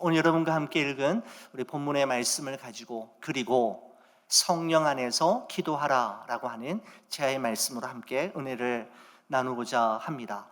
오늘 여러분과 함께 읽은 우리 본문의 말씀을 가지고 그리고 성령 안에서 기도하라라고 하는 제아의 말씀으로 함께 은혜를 나누고자 합니다.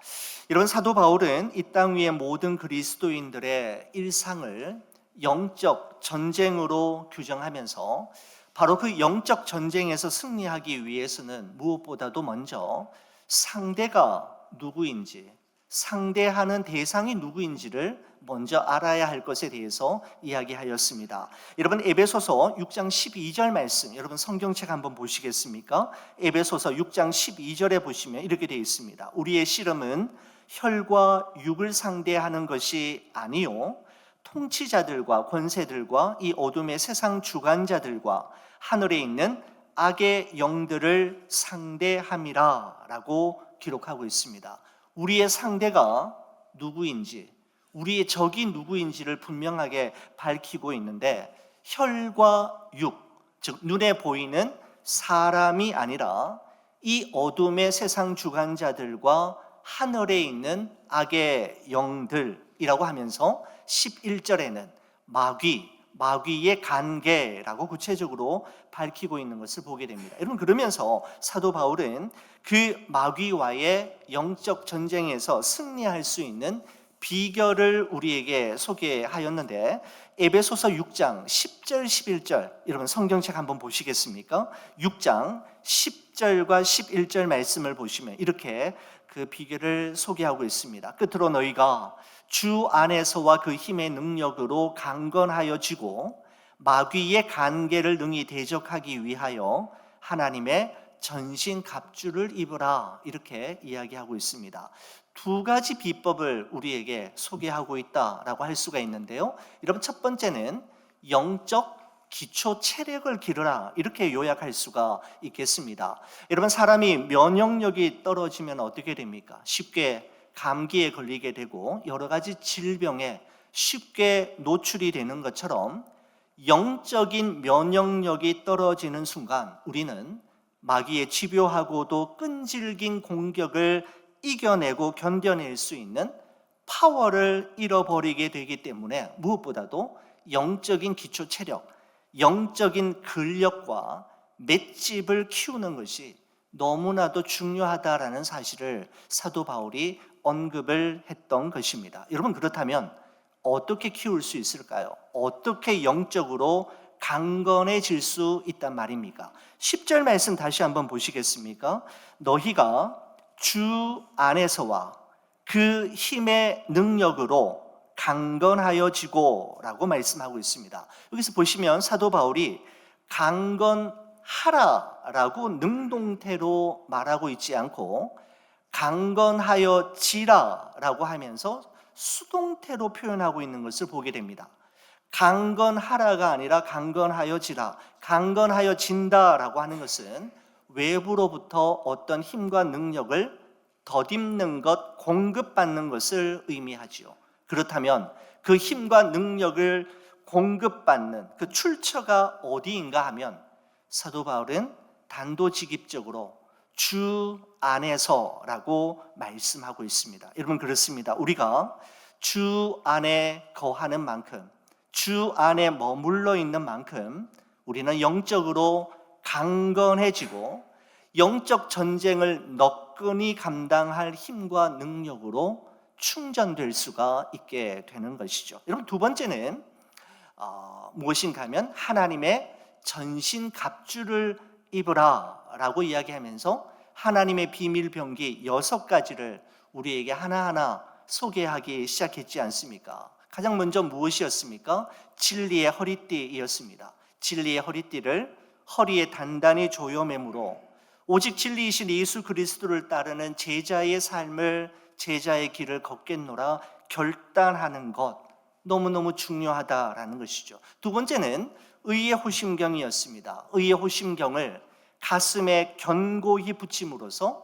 이런 사도 바울은 이 땅 위의 모든 그리스도인들의 일상을 영적 전쟁으로 규정하면서 바로 그 영적 전쟁에서 승리하기 위해서는 무엇보다도 먼저 상대가 누구인지, 상대하는 대상이 누구인지를 먼저 알아야 할 것에 대해서 이야기하였습니다. 여러분, 에베소서 6장 12절 말씀, 여러분 성경책 한번 보시겠습니까? 에베소서 6장 12절에 보시면 이렇게 되어 있습니다. 우리의 씨름은 혈과 육을 상대하는 것이 아니요 통치자들과 권세들과 이 어둠의 세상 주관자들과 하늘에 있는 악의 영들을 상대함이라 라고 기록하고 있습니다. 우리의 상대가 누구인지, 우리의 적이 누구인지를 분명하게 밝히고 있는데 혈과 육, 즉 눈에 보이는 사람이 아니라 이 어둠의 세상 주관자들과 하늘에 있는 악의 영들이라고 하면서 11절에는 마귀의 관계라고 구체적으로 밝히고 있는 것을 보게 됩니다. 여러분, 그러면서 사도 바울은 그 마귀와의 영적 전쟁에서 승리할 수 있는 비결을 우리에게 소개하였는데 에베소서 6장 10절 11절 여러분 성경책 한번 보시겠습니까? 6장 10절과 11절 말씀을 보시면 이렇게 그 비결을 소개하고 있습니다. 끝으로 너희가 주 안에서와 그 힘의 능력으로 강건하여지고 마귀의 관계를 능히 대적하기 위하여 하나님의 전신 갑주를 입으라 이렇게 이야기하고 있습니다. 두 가지 비법을 우리에게 소개하고 있다라고 할 수가 있는데요. 여러분, 첫 번째는 영적 기초 체력을 기르라 이렇게 요약할 수가 있겠습니다. 여러분, 사람이 면역력이 떨어지면 어떻게 됩니까? 쉽게 감기에 걸리게 되고 여러 가지 질병에 쉽게 노출이 되는 것처럼 영적인 면역력이 떨어지는 순간 우리는 마귀의 집요하고도 끈질긴 공격을 이겨내고 견뎌낼 수 있는 파워를 잃어버리게 되기 때문에 무엇보다도 영적인 기초 체력, 영적인 근력과 맷집을 키우는 것이 너무나도 중요하다라는 사실을 사도 바울이 언급을 했던 것입니다. 여러분, 그렇다면 어떻게 키울 수 있을까요? 어떻게 영적으로 강건해질 수 있단 말입니까? 10절 말씀 다시 한번 보시겠습니까? 너희가 주 안에서와 그 힘의 능력으로 강건하여지고 라고 말씀하고 있습니다. 여기서 보시면 사도 바울이 강건하라라고 능동태로 말하고 있지 않고 강건하여지라라고 하면서 수동태로 표현하고 있는 것을 보게 됩니다. 강건하라가 아니라 강건하여지라, 강건하여진다라고 하는 것은 외부로부터 어떤 힘과 능력을 덧입는 것, 공급받는 것을 의미하지요. 그렇다면 그 힘과 능력을 공급받는 그 출처가 어디인가 하면 사도 바울은 단도직입적으로 주 안에서라고 말씀하고 있습니다. 여러분, 그렇습니다. 우리가 주 안에 거하는 만큼, 주 안에 머물러 있는 만큼 우리는 영적으로 강건해지고 영적 전쟁을 너끈히 감당할 힘과 능력으로 충전될 수가 있게 되는 것이죠. 여러분, 두 번째는 무엇인가 하면 하나님의 전신 갑주를 입으라 라고 이야기하면서 하나님의 비밀 병기 6가지를 우리에게 하나하나 소개하기 시작했지 않습니까? 가장 먼저 무엇이었습니까? 진리의 허리띠이었습니다. 진리의 허리띠를 허리에 단단히 조여매므로 오직 진리이신 예수 그리스도를 따르는 제자의 삶을, 제자의 길을 걷겠노라 결단하는 것, 너무너무 중요하다라는 것이죠. 두 번째는 의의 호심경이었습니다. 의의 호심경을 가슴에 견고히 붙임으로써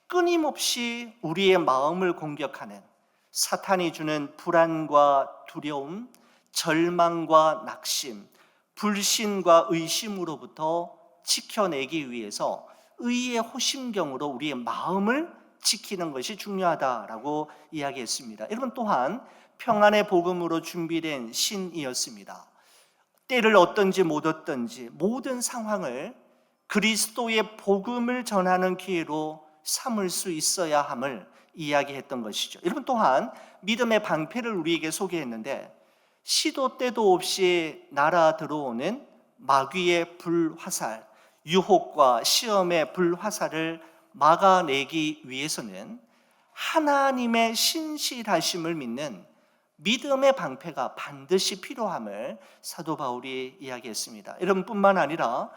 끊임없이 우리의 마음을 공격하는 사탄이 주는 불안과 두려움, 절망과 낙심, 불신과 의심으로부터 지켜내기 위해서 의의 호심경으로 우리의 마음을 지키는 것이 중요하다라고 이야기했습니다. 여러분, 또한 평안의 복음으로 준비된 신이었습니다. 때를 얻든지 못 얻든지 모든 상황을 그리스도의 복음을 전하는 기회로 삼을 수 있어야 함을 이야기했던 것이죠. 여러분, 또한 믿음의 방패를 우리에게 소개했는데, 시도 때도 없이 날아 들어오는 마귀의 불화살, 유혹과 시험의 불화살을 막아내기 위해서는 하나님의 신실하심을 믿는 믿음의 방패가 반드시 필요함을 사도 바울이 이야기했습니다. 여러분, 뿐만 아니라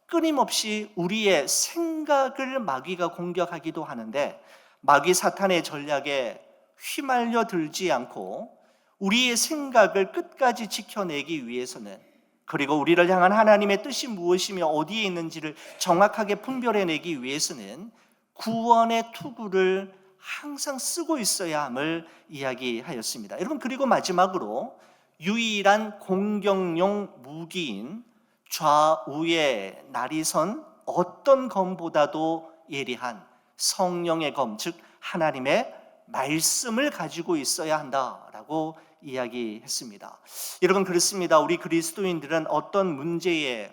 끊임없이 우리의 생각을 마귀가 공격하기도 하는데, 마귀 사탄의 전략에 휘말려 들지 않고 우리의 생각을 끝까지 지켜내기 위해서는, 그리고 우리를 향한 하나님의 뜻이 무엇이며 어디에 있는지를 정확하게 분별해내기 위해서는 구원의 투구를 항상 쓰고 있어야 함을 이야기하였습니다. 여러분, 그리고 마지막으로 유일한 공격용 무기인 좌우에 날이 선 어떤 검보다도 예리한 성령의 검, 즉 하나님의 말씀을 가지고 있어야 한다라고 이야기했습니다. 여러분, 그렇습니다. 우리 그리스도인들은 어떤 문제에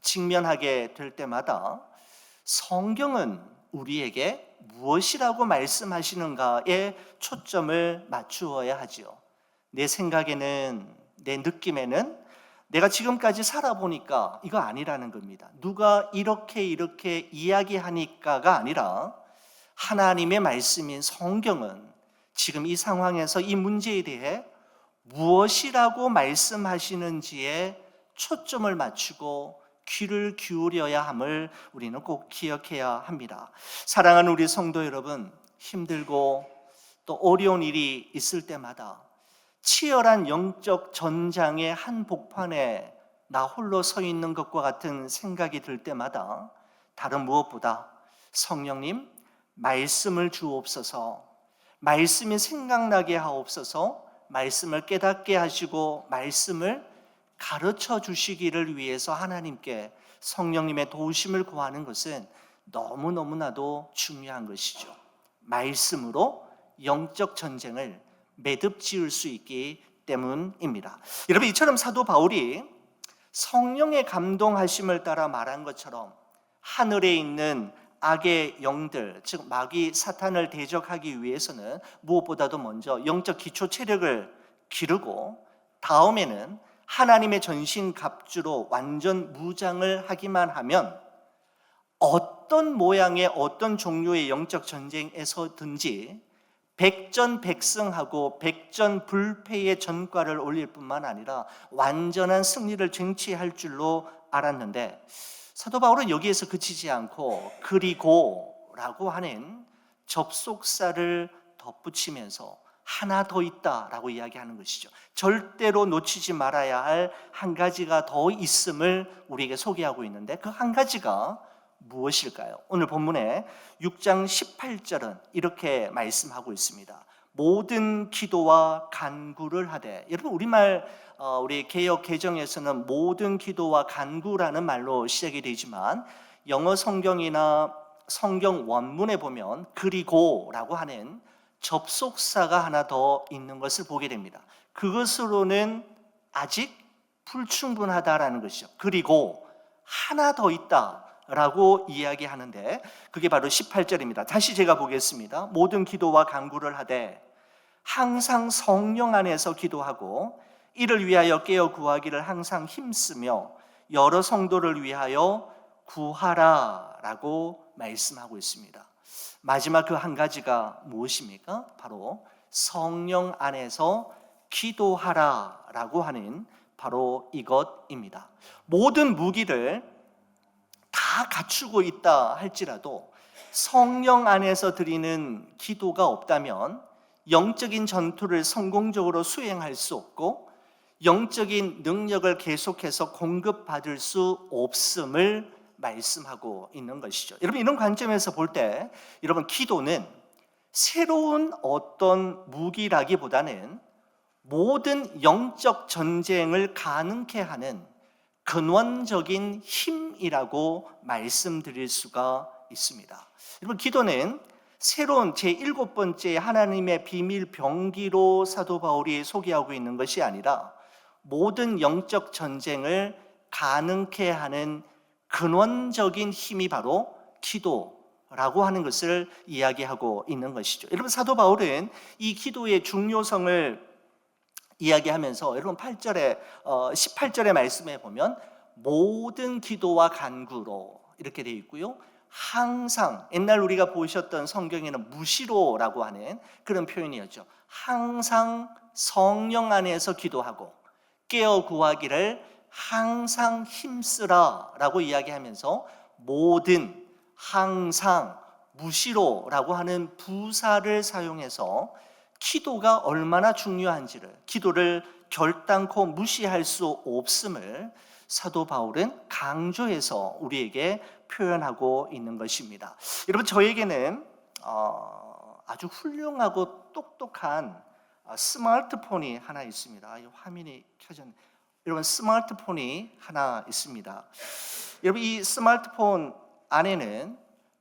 직면하게 될 때마다 성경은 우리에게 무엇이라고 말씀하시는가에 초점을 맞추어야 하지요. 내 생각에는, 내 느낌에는 내가 지금까지 살아보니까 이거 아니라는 겁니다. 누가 이렇게 이야기하니까가 아니라 하나님의 말씀인 성경은 지금 이 상황에서 이 문제에 대해 무엇이라고 말씀하시는지에 초점을 맞추고 귀를 기울여야 함을 우리는 꼭 기억해야 합니다. 사랑하는 우리 성도 여러분, 힘들고 또 어려운 일이 있을 때마다 치열한 영적 전장의 한복판에 나 홀로 서 있는 것과 같은 생각이 들 때마다 다른 무엇보다 성령님, 말씀을 주옵소서, 말씀이 생각나게 하옵소서, 말씀을 깨닫게 하시고 말씀을 가르쳐 주시기를 위해서 하나님께 성령님의 도우심을 구하는 것은 너무너무나도 중요한 것이죠. 말씀으로 영적 전쟁을 매듭 지을 수 있기 때문입니다. 여러분, 이처럼 사도 바울이 성령의 감동하심을 따라 말한 것처럼 하늘에 있는 악의 영들, 즉 마귀 사탄을 대적하기 위해서는 무엇보다도 먼저 영적 기초 체력을 기르고, 다음에는 하나님의 전신갑주로 완전 무장을 하기만 하면 어떤 모양의 어떤 종류의 영적 전쟁에서든지 백전백승하고 백전불패의 전과를 올릴 뿐만 아니라 완전한 승리를 쟁취할 줄로 알았는데, 사도 바울은 여기에서 그치지 않고 그리고라고 하는 접속사를 덧붙이면서 하나 더 있다라고 이야기하는 것이죠. 절대로 놓치지 말아야 할 한 가지가 더 있음을 우리에게 소개하고 있는데, 그 한 가지가 무엇일까요? 오늘 본문의 6장 18절은 이렇게 말씀하고 있습니다. 모든 기도와 간구를 하되. 여러분, 우리말 우리 개역 개정에서는 모든 기도와 간구라는 말로 시작이 되지만, 영어 성경이나 성경 원문에 보면 그리고라고 하는 접속사가 하나 더 있는 것을 보게 됩니다. 그것으로는 아직 불충분하다라는 것이죠. 그리고 하나 더 있다라고 이야기하는데, 그게 바로 18절입니다. 다시 제가 보겠습니다. 모든 기도와 간구를 하되 항상 성령 안에서 기도하고 이를 위하여 깨어 구하기를 항상 힘쓰며 여러 성도를 위하여 구하라라고 말씀하고 있습니다. 마지막 그 한 가지가 무엇입니까? 바로 성령 안에서 기도하라라고 하는 바로 이것입니다. 모든 무기를 다 갖추고 있다 할지라도 성령 안에서 드리는 기도가 없다면 영적인 전투를 성공적으로 수행할 수 없고 영적인 능력을 계속해서 공급받을 수 없음을 말씀하고 있는 것이죠. 여러분, 이런 관점에서 볼 때 여러분, 기도는 새로운 어떤 무기라기보다는 모든 영적 전쟁을 가능케 하는 근원적인 힘이라고 말씀드릴 수가 있습니다. 여러분, 기도는 새로운 제7번째 하나님의 비밀 병기로 사도 바울이 소개하고 있는 것이 아니라 모든 영적 전쟁을 가능케 하는 근원적인 힘이 바로 기도라고 하는 것을 이야기하고 있는 것이죠. 여러분, 사도 바울은 이 기도의 중요성을 이야기하면서 여러분 18절의 말씀에 보면 모든 기도와 간구로 이렇게 되어 있고요, 항상, 옛날 우리가 보셨던 성경에는 무시로라고 하는 그런 표현이었죠. 항상 성령 안에서 기도하고 깨어 구하기를 항상 힘쓰라 라고 이야기하면서 모든, 항상, 무시로라고 하는 부사를 사용해서 기도가 얼마나 중요한지를, 기도를 결단코 무시할 수 없음을 사도 바울은 강조해서 우리에게 표현하고 있는 것입니다. 여러분, 저에게는 아주 훌륭하고 똑똑한 스마트폰이 하나 있습니다. 이 화면이 켜졌네. 여러분, 스마트폰이 하나 있습니다. 여러분, 이 스마트폰 안에는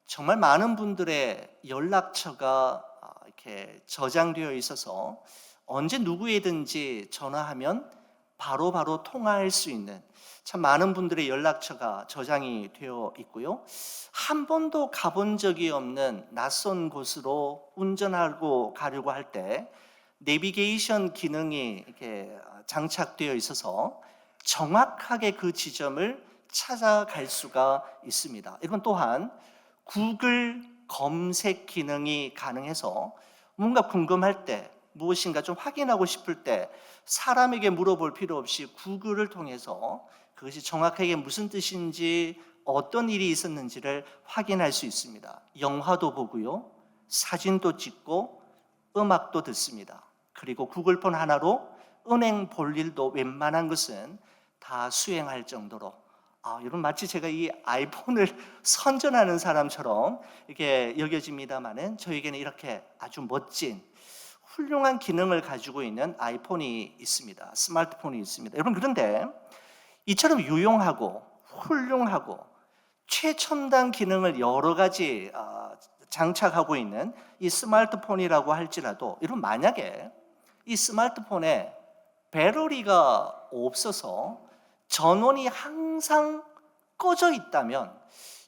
정말 많은 분들의 연락처가 이렇게 저장되어 있어서 언제 누구에든지 전화하면 바로바로 통화할 수 있는 참 많은 분들의 연락처가 저장이 되어 있고요, 한 번도 가본 적이 없는 낯선 곳으로 운전하고 가려고 할 때 내비게이션 기능이 이렇게 장착되어 있어서 정확하게 그 지점을 찾아갈 수가 있습니다. 이건 또한 구글 검색 기능이 가능해서 뭔가 궁금할 때, 무엇인가 좀 확인하고 싶을 때 사람에게 물어볼 필요 없이 구글을 통해서 그것이 정확하게 무슨 뜻인지, 어떤 일이 있었는지를 확인할 수 있습니다. 영화도 보고요, 사진도 찍고 음악도 듣습니다. 그리고 구글폰 하나로 은행 볼 일도 웬만한 것은 다 수행할 정도로, 여러분, 마치 제가 이 아이폰을 선전하는 사람처럼 이렇게 여겨집니다만은 저에게는 이렇게 아주 멋진 훌륭한 기능을 가지고 있는 아이폰이 있습니다. 스마트폰이 있습니다. 여러분, 그런데 이처럼 유용하고 훌륭하고 최첨단 기능을 여러 가지 장착하고 있는 이 스마트폰이라고 할지라도, 여러분, 만약에 이 스마트폰에 배터리가 없어서 전원이 항상 꺼져 있다면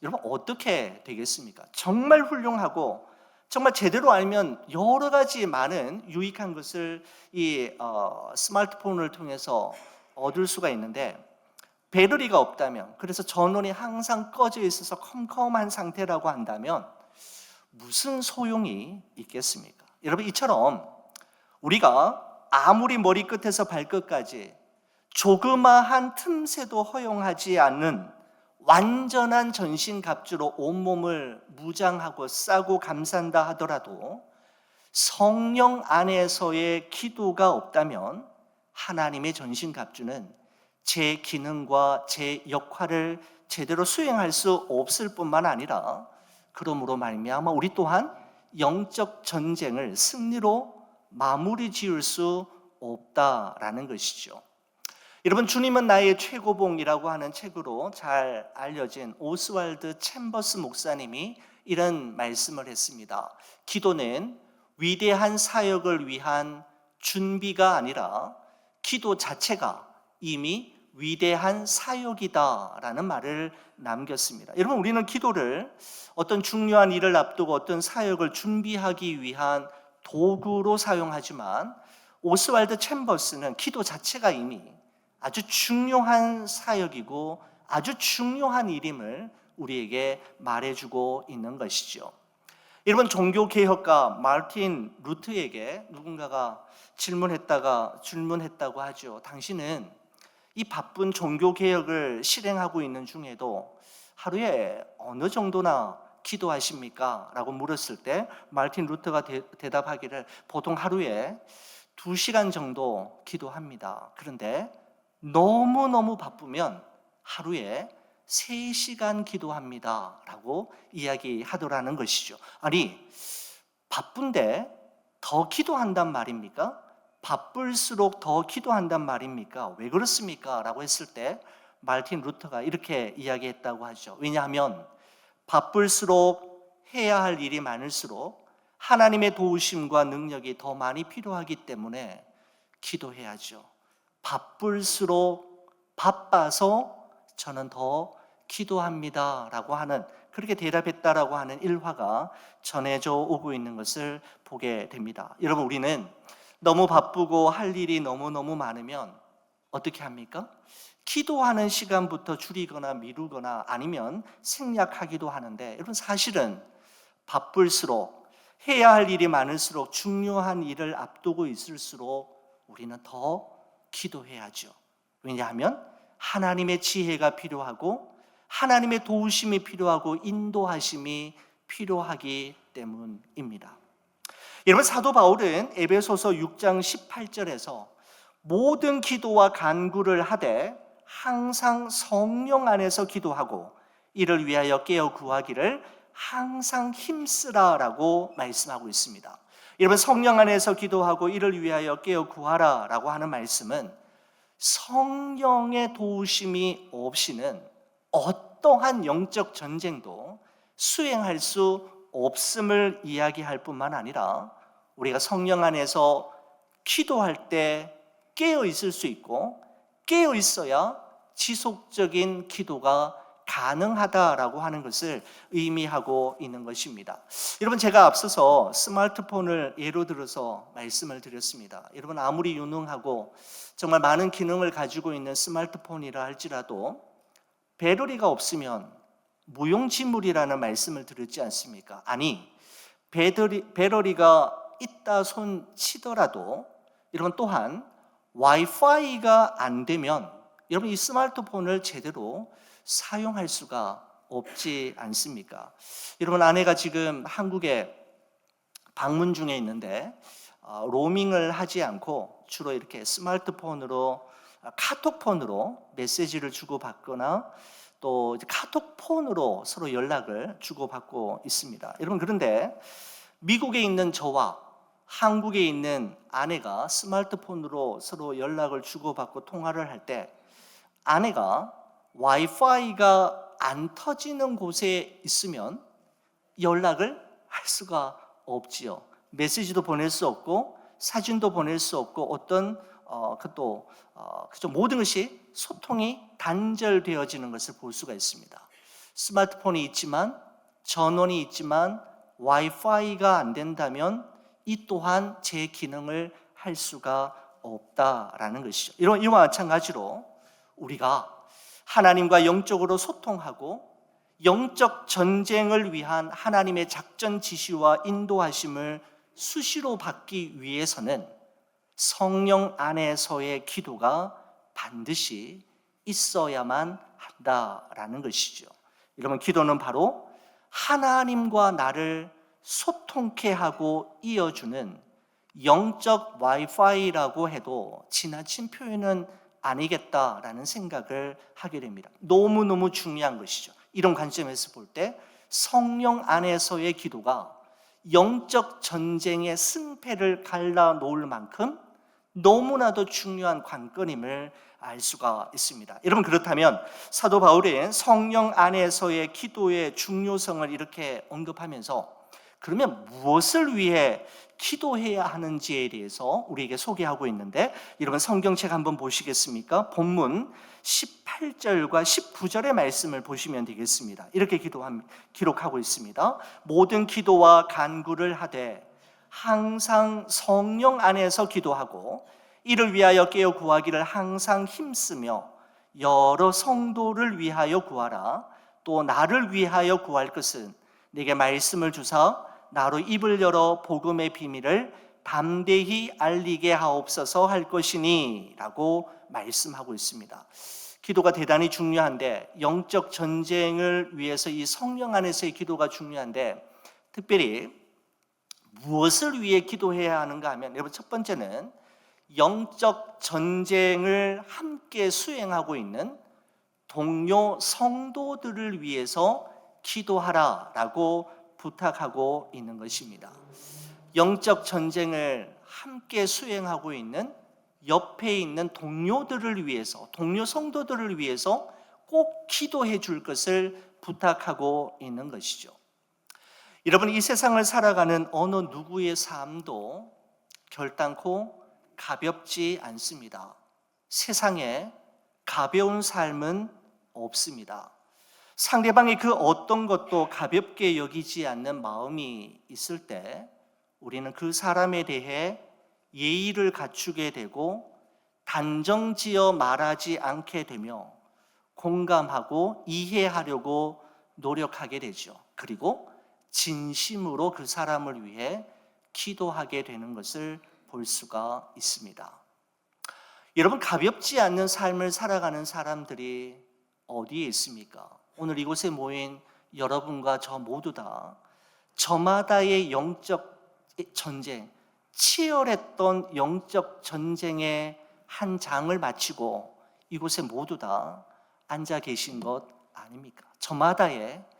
여러분 어떻게 되겠습니까? 정말 훌륭하고 정말 제대로 알면 여러 가지 많은 유익한 것을 이 스마트폰을 통해서 얻을 수가 있는데, 배터리가 없다면, 그래서 전원이 항상 꺼져 있어서 컴컴한 상태라고 한다면 무슨 소용이 있겠습니까? 여러분, 이처럼 우리가 아무리 머리끝에서 발끝까지 조그마한 틈새도 허용하지 않는 완전한 전신갑주로 온몸을 무장하고 싸고 감싼다 하더라도 성령 안에서의 기도가 없다면 하나님의 전신갑주는 제 기능과 제 역할을 제대로 수행할 수 없을 뿐만 아니라, 그러므로 말미암아 우리 또한 영적 전쟁을 승리로 마무리 지을 수 없다라는 것이죠. 여러분, 주님은 나의 최고봉이라고 하는 책으로 잘 알려진 오스왈드 챔버스 목사님이 이런 말씀을 했습니다. 기도는 위대한 사역을 위한 준비가 아니라 기도 자체가 이미 위대한 사역이다라는 말을 남겼습니다. 여러분, 우리는 기도를 어떤 중요한 일을 앞두고 어떤 사역을 준비하기 위한 도구로 사용하지만, 오스왈드 챔버스는 기도 자체가 이미 아주 중요한 사역이고 아주 중요한 일임을 우리에게 말해주고 있는 것이죠. 여러분, 종교개혁가 마르틴 루트에게 누군가가 질문했다고 하죠. 당신은 이 바쁜 종교개혁을 실행하고 있는 중에도 하루에 어느 정도나 기도하십니까? 라고 물었을 때 마르틴 루터가 대답하기를 보통 하루에 2시간 정도 기도합니다. 그런데 너무너무 바쁘면 하루에 3시간 기도합니다 라고 이야기하더라는 것이죠. 아니, 바쁜데 더 기도한단 말입니까? 바쁠수록 더 기도한단 말입니까? 왜 그렇습니까? 라고 했을 때 마르틴 루터가 이렇게 이야기했다고 하죠. 왜냐하면 바쁠수록 해야 할 일이 많을수록 하나님의 도우심과 능력이 더 많이 필요하기 때문에 기도해야죠. 바빠서 저는 더 기도합니다 라고 하는, 그렇게 대답했다라고 하는 일화가 전해져 오고 있는 것을 보게 됩니다. 여러분, 우리는 너무 바쁘고 할 일이 너무너무 많으면 어떻게 합니까? 기도하는 시간부터 줄이거나 미루거나 아니면 생략하기도 하는데, 여러분, 사실은 바쁠수록, 해야 할 일이 많을수록, 중요한 일을 앞두고 있을수록 우리는 더 기도해야죠. 왜냐하면 하나님의 지혜가 필요하고 하나님의 도우심이 필요하고 인도하심이 필요하기 때문입니다. 여러분, 사도 바울은 에베소서 6장 18절에서 모든 기도와 간구를 하되 항상 성령 안에서 기도하고 이를 위하여 깨어 구하기를 항상 힘쓰라라고 말씀하고 있습니다. 여러분, 성령 안에서 기도하고 이를 위하여 깨어 구하라라고 하는 말씀은 성령의 도우심이 없이는 어떠한 영적 전쟁도 수행할 수 없음을 이야기할 뿐만 아니라, 우리가 성령 안에서 기도할 때 깨어 있을 수 있고 깨어 있어야 지속적인 기도가 가능하다라고 하는 것을 의미하고 있는 것입니다. 여러분, 제가 앞서서 스마트폰을 예로 들어서 말씀을 드렸습니다. 여러분, 아무리 유능하고 정말 많은 기능을 가지고 있는 스마트폰이라 할지라도 배터리가 없으면 무용지물이라는 말씀을 들었지 않습니까? 아니, 배터리가 있다 손 치더라도 여러분, 또한 와이파이가 안 되면 여러분, 이 스마트폰을 제대로 사용할 수가 없지 않습니까? 여러분, 아내가 지금 한국에 방문 중에 있는데 로밍을 하지 않고 주로 이렇게 스마트폰으로, 카톡폰으로 메시지를 주고받거나 또 카톡폰으로 서로 연락을 주고받고 있습니다. 여러분, 그런데 미국에 있는 저와 한국에 있는 아내가 스마트폰으로 서로 연락을 주고받고 통화를 할 때 아내가 와이파이가 안 터지는 곳에 있으면 연락을 할 수가 없지요. 메시지도 보낼 수 없고 사진도 보낼 수 없고 어떤 모든 것이 소통이 단절되어지는 것을 볼 수가 있습니다. 스마트폰이 있지만, 전원이 있지만 와이파이가 안 된다면 이 또한 제 기능을 할 수가 없다라는 것이죠. 이와 마찬가지로 우리가 하나님과 영적으로 소통하고 영적 전쟁을 위한 하나님의 작전 지시와 인도하심을 수시로 받기 위해서는 성령 안에서의 기도가 반드시 있어야만 한다라는 것이죠. 여러분, 기도는 바로 하나님과 나를 소통케 하고 이어주는 영적 와이파이라고 해도 지나친 표현은 아니겠다라는 생각을 하게 됩니다. 너무너무 중요한 것이죠. 이런 관점에서 볼 때 성령 안에서의 기도가 영적 전쟁의 승패를 갈라놓을 만큼 너무나도 중요한 관건임을 알 수가 있습니다. 여러분, 그렇다면 사도 바울은 성령 안에서의 기도의 중요성을 이렇게 언급하면서 그러면 무엇을 위해 기도해야 하는지에 대해서 우리에게 소개하고 있는데, 여러분 성경책 한번 보시겠습니까? 본문 18절과 19절의 말씀을 보시면 되겠습니다. 이렇게 기록하고 있습니다. 모든 기도와 간구를 하되 항상 성령 안에서 기도하고 이를 위하여 깨어 구하기를 항상 힘쓰며 여러 성도를 위하여 구하라. 또 나를 위하여 구할 것은 내게 말씀을 주사 나로 입을 열어 복음의 비밀을 담대히 알리게 하옵소서 할 것이니 라고 말씀하고 있습니다. 기도가 대단히 중요한데, 영적 전쟁을 위해서 이 성령 안에서의 기도가 중요한데, 특별히 무엇을 위해 기도해야 하는가 하면, 여러분, 첫 번째는 영적 전쟁을 함께 수행하고 있는 동료 성도들을 위해서 기도하라라고 부탁하고 있는 것입니다. 영적 전쟁을 함께 수행하고 있는 옆에 있는 동료들을 위해서, 동료 성도들을 위해서 꼭 기도해 줄 것을 부탁하고 있는 것이죠. 여러분, 이 세상을 살아가는 어느 누구의 삶도 결단코 가볍지 않습니다. 세상에 가벼운 삶은 없습니다. 상대방이 그 어떤 것도 가볍게 여기지 않는 마음이 있을 때 우리는 그 사람에 대해 예의를 갖추게 되고 단정지어 말하지 않게 되며 공감하고 이해하려고 노력하게 되죠. 그리고 진심으로 그 사람을 위해 기도하게 되는 것을 볼 수가 있습니다. 여러분, 가볍지 않는 삶을 살아가는 사람들이 어디에 있습니까? 오늘 이곳에 모인 여러분과 저 모두 다 저마다의 영적 전쟁, 치열했던 영적 전쟁의 한 장을 마치고 이곳에 모두 다 앉아 계신 것 아닙니까? 저마다의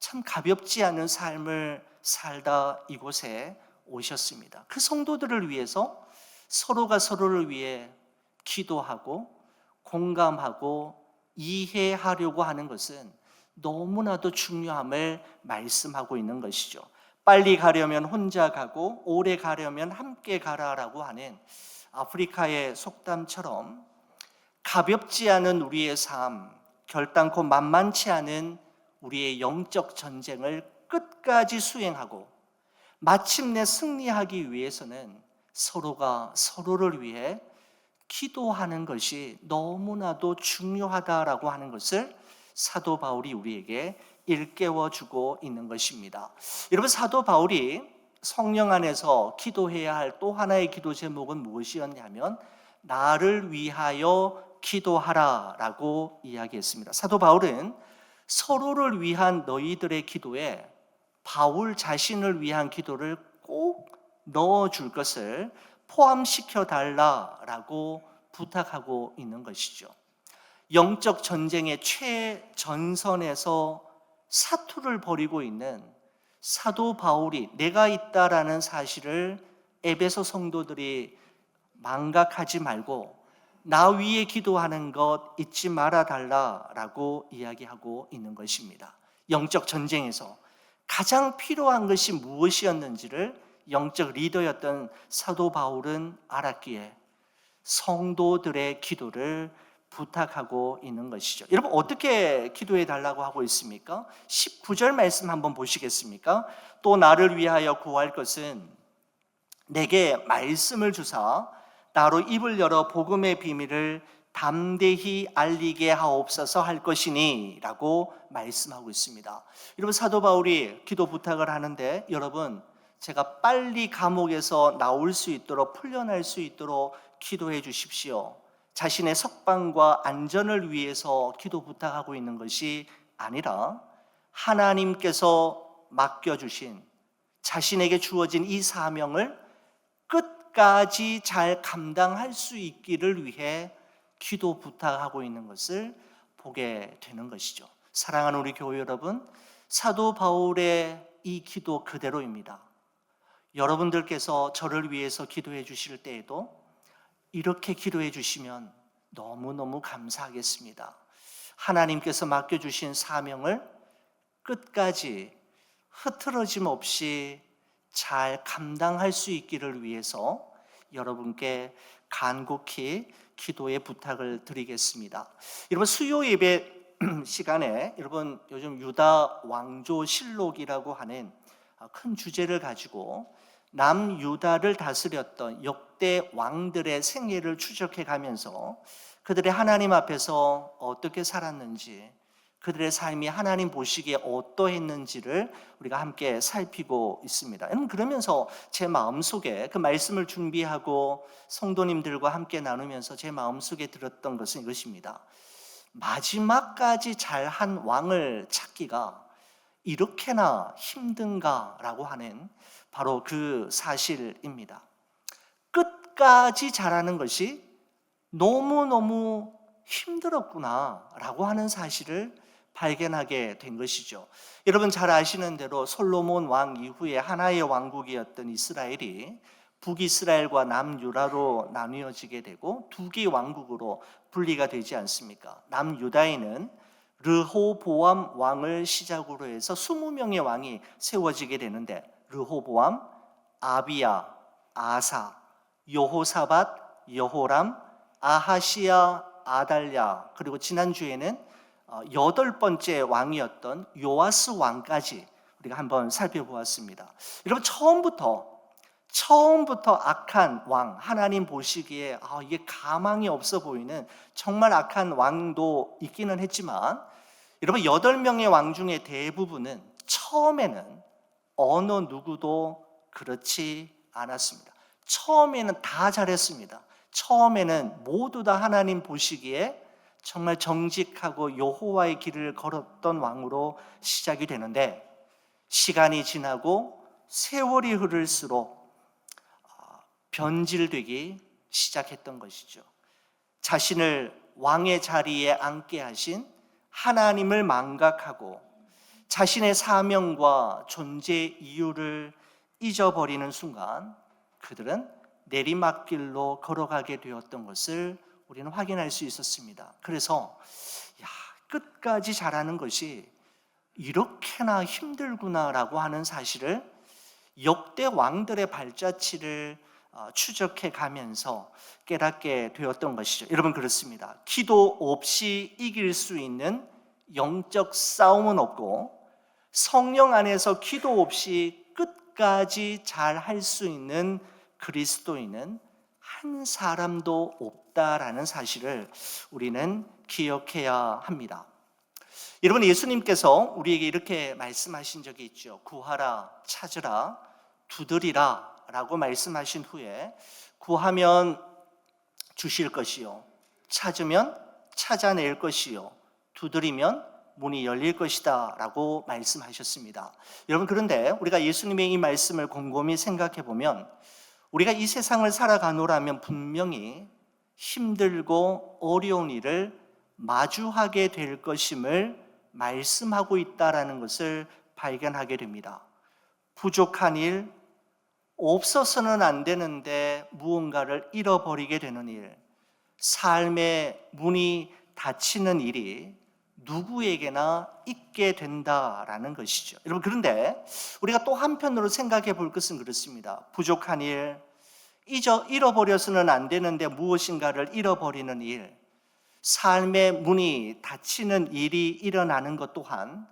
참 가볍지 않은 삶을 살다 이곳에 오셨습니다. 그 성도들을 위해서 서로가 서로를 위해 기도하고 공감하고 이해하려고 하는 것은 너무나도 중요함을 말씀하고 있는 것이죠. 빨리 가려면 혼자 가고 오래 가려면 함께 가라라고 하는 아프리카의 속담처럼 가볍지 않은 우리의 삶, 결단코 만만치 않은 우리의 영적 전쟁을 끝까지 수행하고 마침내 승리하기 위해서는 서로가 서로를 위해 기도하는 것이 너무나도 중요하다라고 하는 것을 사도 바울이 우리에게 일깨워주고 있는 것입니다. 여러분, 사도 바울이 성령 안에서 기도해야 할 또 하나의 기도 제목은 무엇이었냐면 나를 위하여 기도하라라고 이야기했습니다. 사도 바울은 서로를 위한 너희들의 기도에 바울 자신을 위한 기도를 꼭 넣어줄 것을 포함시켜 달라라고 부탁하고 있는 것이죠. 영적 전쟁의 최전선에서 사투를 벌이고 있는 사도 바울이 내가 있다라는 사실을 에베소 성도들이 망각하지 말고 나 위에 기도하는 것 잊지 말아 달라라고 이야기하고 있는 것입니다. 영적 전쟁에서 가장 필요한 것이 무엇이었는지를 영적 리더였던 사도 바울은 알았기에 성도들의 기도를 부탁하고 있는 것이죠. 여러분, 어떻게 기도해 달라고 하고 있습니까? 19절 말씀 한번 보시겠습니까? 또 나를 위하여 구할 것은 내게 말씀을 주사 나로 입을 열어 복음의 비밀을 담대히 알리게 하옵소서 할 것이니 라고 말씀하고 있습니다. 여러분, 사도 바울이 기도 부탁을 하는데 여러분, 제가 빨리 감옥에서 나올 수 있도록 풀려날 수 있도록 기도해 주십시오. 자신의 석방과 안전을 위해서 기도 부탁하고 있는 것이 아니라 하나님께서 맡겨주신 자신에게 주어진 이 사명을 끝까지 잘 감당할 수 있기를 위해 기도 부탁하고 있는 것을 보게 되는 것이죠. 사랑하는 우리 교회 여러분, 사도 바울의 이 기도 그대로입니다. 여러분들께서 저를 위해서 기도해 주실 때에도 이렇게 기도해 주시면 너무너무 감사하겠습니다. 하나님께서 맡겨주신 사명을 끝까지 흐트러짐 없이 잘 감당할 수 있기를 위해서 여러분께 간곡히 기도의 부탁을 드리겠습니다. 여러분, 수요 예배 시간에 여러분 요즘 유다 왕조 실록이라고 하는 큰 주제를 가지고 남유다를 다스렸던 역대 왕들의 생애를 추적해 가면서 그들의 하나님 앞에서 어떻게 살았는지, 그들의 삶이 하나님 보시기에 어떠했는지를 우리가 함께 살피고 있습니다. 그러면서 제 마음속에 그 말씀을 준비하고 성도님들과 함께 나누면서 제 마음속에 들었던 것은 이것입니다. 마지막까지 잘한 왕을 찾기가 이렇게나 힘든가라고 하는 바로 그 사실입니다. 끝까지 잘하는 것이 너무너무 힘들었구나라고 하는 사실을 발견하게 된 것이죠. 여러분 잘 아시는 대로 솔로몬 왕 이후에 하나의 왕국이었던 이스라엘이 북이스라엘과 남유다로 나뉘어지게 되고 두 개의 왕국으로 분리가 되지 않습니까? 남유다에는 르호보암 왕을 시작으로 해서 20명의 왕이 세워지게 되는데, 르호보암, 아비야, 아사, 여호사밧, 여호람, 아하시야, 아달랴, 그리고 지난주에는 8번째 왕이었던 요아스 왕까지 우리가 한번 살펴보았습니다. 여러분, 처음부터 악한 왕, 하나님 보시기에 이게 가망이 없어 보이는 정말 악한 왕도 있기는 했지만, 여러분, 8명의 왕 중에 대부분은 처음에는 어느 누구도 그렇지 않았습니다. 처음에는 다 잘했습니다. 처음에는 모두 다 하나님 보시기에 정말 정직하고 여호와의 길을 걸었던 왕으로 시작이 되는데, 시간이 지나고 세월이 흐를수록 변질되기 시작했던 것이죠. 자신을 왕의 자리에 앉게 하신 하나님을 망각하고 자신의 사명과 존재 이유를 잊어버리는 순간 그들은 내리막길로 걸어가게 되었던 것을 우리는 확인할 수 있었습니다. 그래서 끝까지 잘하는 것이 이렇게나 힘들구나라고 하는 사실을 역대 왕들의 발자취를 추적해 가면서 깨닫게 되었던 것이죠. 여러분, 그렇습니다. 기도 없이 이길 수 있는 영적 싸움은 없고, 성령 안에서 기도 없이 끝까지 잘 할 수 있는 그리스도인은 한 사람도 없다라는 사실을 우리는 기억해야 합니다. 여러분, 예수님께서 우리에게 이렇게 말씀하신 적이 있죠. 구하라, 찾으라, 두드리라 라고 말씀하신 후에, 구하면 주실 것이요, 찾으면 찾아낼 것이요, 두드리면 문이 열릴 것이다 라고 말씀하셨습니다. 여러분, 그런데 우리가 예수님의 이 말씀을 곰곰이 생각해 보면, 우리가 이 세상을 살아가노라면 분명히 힘들고 어려운 일을 마주하게 될 것임을 말씀하고 있다라는 것을 발견하게 됩니다. 부족한 일, 없어서는 안 되는데 무언가를 잃어버리게 되는 일, 삶의 문이 닫히는 일이 누구에게나 있게 된다라는 것이죠. 여러분, 그런데 우리가 또 한편으로 생각해 볼 것은 그렇습니다. 부족한 일, 잃어버려서는 안 되는데 무엇인가를 잃어버리는 일, 삶의 문이 닫히는 일이 일어나는 것 또한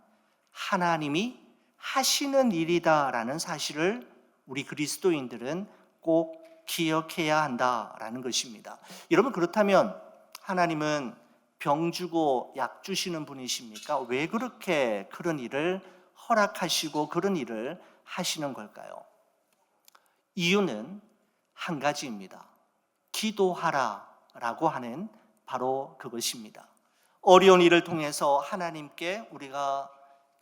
하나님이 하시는 일이다라는 사실을 우리 그리스도인들은 꼭 기억해야 한다라는 것입니다. 여러분, 그렇다면 하나님은 병 주고 약 주시는 분이십니까? 왜 그렇게 그런 일을 허락하시고 그런 일을 하시는 걸까요? 이유는 한 가지입니다. 기도하라라고 하는 바로 그것입니다. 어려운 일을 통해서 하나님께 우리가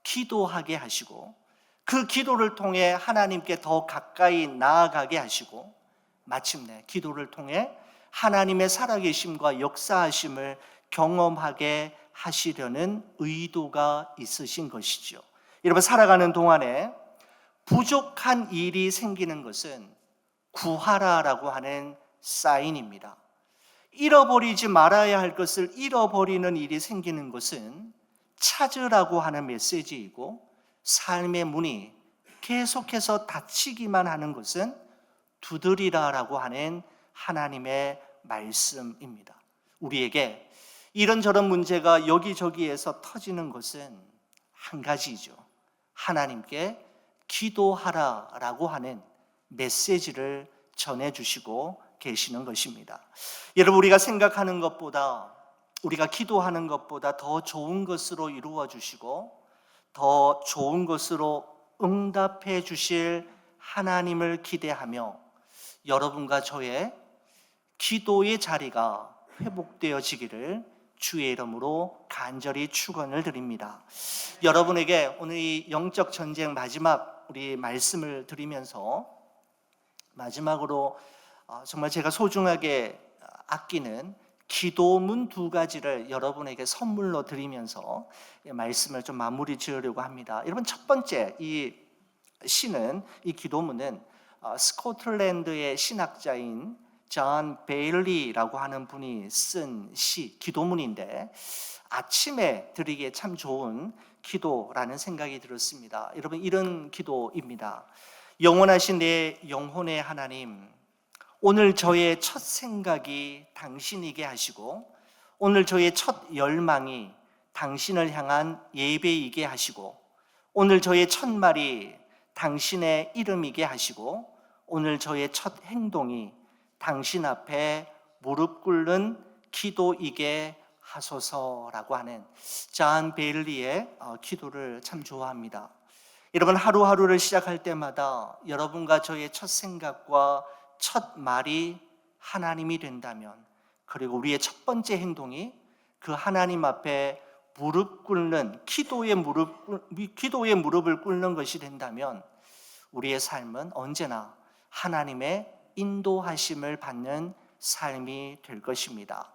기도하게 하시고, 그 기도를 통해 하나님께 더 가까이 나아가게 하시고, 마침내 기도를 통해 하나님의 살아계심과 역사하심을 경험하게 하시려는 의도가 있으신 것이죠. 여러분, 살아가는 동안에 부족한 일이 생기는 것은 구하라라고 하는 사인입니다. 잃어버리지 말아야 할 것을 잃어버리는 일이 생기는 것은 찾으라고 하는 메시지이고, 삶의 문이 계속해서 닫히기만 하는 것은 두드리라라고 하는 하나님의 말씀입니다. 우리에게 이런저런 문제가 여기저기에서 터지는 것은 한 가지죠. 하나님께 기도하라라고 하는 메시지를 전해주시고 계시는 것입니다. 여러분, 우리가 생각하는 것보다, 우리가 기도하는 것보다 더 좋은 것으로 이루어 주시고 더 좋은 것으로 응답해 주실 하나님을 기대하며 여러분과 저의 기도의 자리가 회복되어지기를 주의 이름으로 간절히 축원을 드립니다. 여러분에게 오늘 이 영적 전쟁 마지막 우리 말씀을 드리면서 마지막으로 정말 제가 소중하게 아끼는 기도문 2가지를 여러분에게 선물로 드리면서 말씀을 좀 마무리 지으려고 합니다. 여러분, 첫 번째 이 시는, 이 기도문은 스코틀랜드의 신학자인 존 베일리라고 하는 분이 쓴 시, 기도문인데 아침에 드리기에 참 좋은 기도라는 생각이 들었습니다. 여러분, 이런 기도입니다. 영원하신 내 영혼의 하나님, 오늘 저의 첫 생각이 당신이게 하시고, 오늘 저의 첫 열망이 당신을 향한 예배이게 하시고, 오늘 저의 첫 말이 당신의 이름이게 하시고, 오늘 저의 첫 행동이 당신 앞에 무릎 꿇는 기도이게 하소서라고 하는 존 베일리의 기도를 참 좋아합니다. 여러분, 하루하루를 시작할 때마다 여러분과 저의 첫 생각과 첫 말이 하나님이 된다면, 그리고 우리의 첫 번째 행동이 그 하나님 앞에 무릎 꿇는 기도의 무릎을 꿇는 것이 된다면 우리의 삶은 언제나 하나님의 인도하심을 받는 삶이 될 것입니다.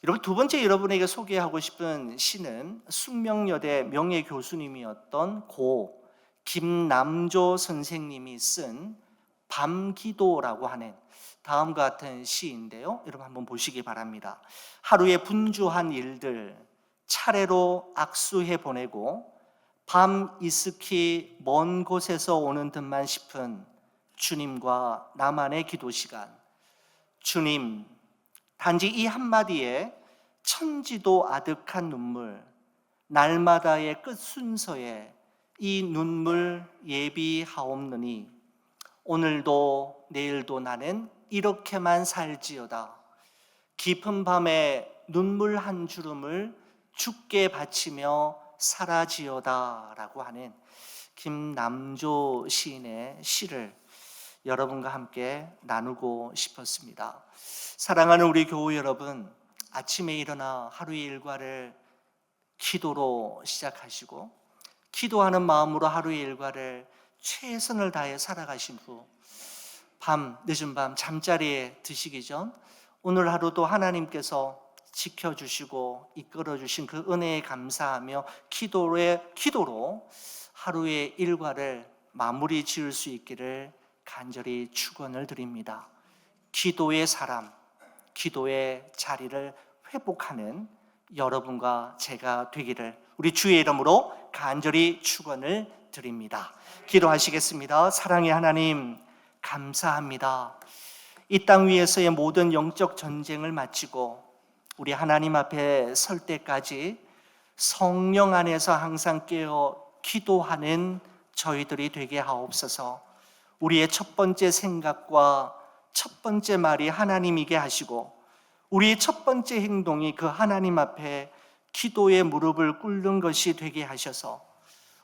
여러분, 두 번째 여러분에게 소개하고 싶은 시는 숙명여대 명예교수님이었던 고 김남조 선생님이 쓴 밤기도라고 하는 다음과 같은 시인데요, 여러분 한번 보시기 바랍니다. 하루의 분주한 일들 차례로 악수해 보내고 밤 이스키 먼 곳에서 오는 듯만 싶은 주님과 나만의 기도 시간. 주님, 단지 이 한마디에 천지도 아득한 눈물, 날마다의 끝 순서에 이 눈물 예비하옵느니 오늘도 내일도 나는 이렇게만 살지어다. 깊은 밤에 눈물 한 주름을 주께 바치며 살아지어다 라고 하는 김남조 시인의 시를 여러분과 함께 나누고 싶었습니다. 사랑하는 우리 교우 여러분, 아침에 일어나 하루의 일과를 기도로 시작하시고 기도하는 마음으로 하루의 일과를 최선을 다해 살아가신 후 늦은 밤 잠자리에 드시기 전 오늘 하루도 하나님께서 지켜주시고 이끌어주신 그 은혜에 감사하며 기도로 하루의 일과를 마무리 지을 수 있기를 간절히 축원을 드립니다. 기도의 사람, 기도의 자리를 회복하는 여러분과 제가 되기를 우리 주의 이름으로 간절히 축원을 드립니다. 기도하시겠습니다. 사랑의 하나님, 감사합니다. 이 땅 위에서의 모든 영적 전쟁을 마치고 우리 하나님 앞에 설 때까지 성령 안에서 항상 깨어 기도하는 저희들이 되게 하옵소서. 우리의 첫 번째 생각과 첫 번째 말이 하나님이게 하시고 우리의 첫 번째 행동이 그 하나님 앞에 기도의 무릎을 꿇는 것이 되게 하셔서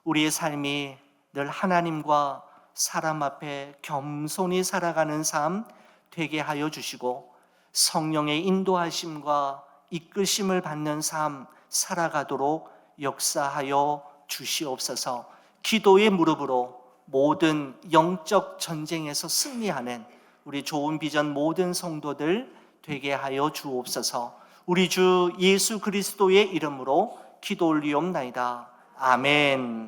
우리의 삶이 늘 하나님과 사람 앞에 겸손히 살아가는 삶 되게 하여 주시고 성령의 인도하심과 이끄심을 받는 삶 살아가도록 역사하여 주시옵소서. 기도의 무릎으로 모든 영적 전쟁에서 승리하는 우리 좋은 비전 모든 성도들 되게 하여 주옵소서. 우리 주 예수 그리스도의 이름으로 기도 올리옵나이다. 아멘.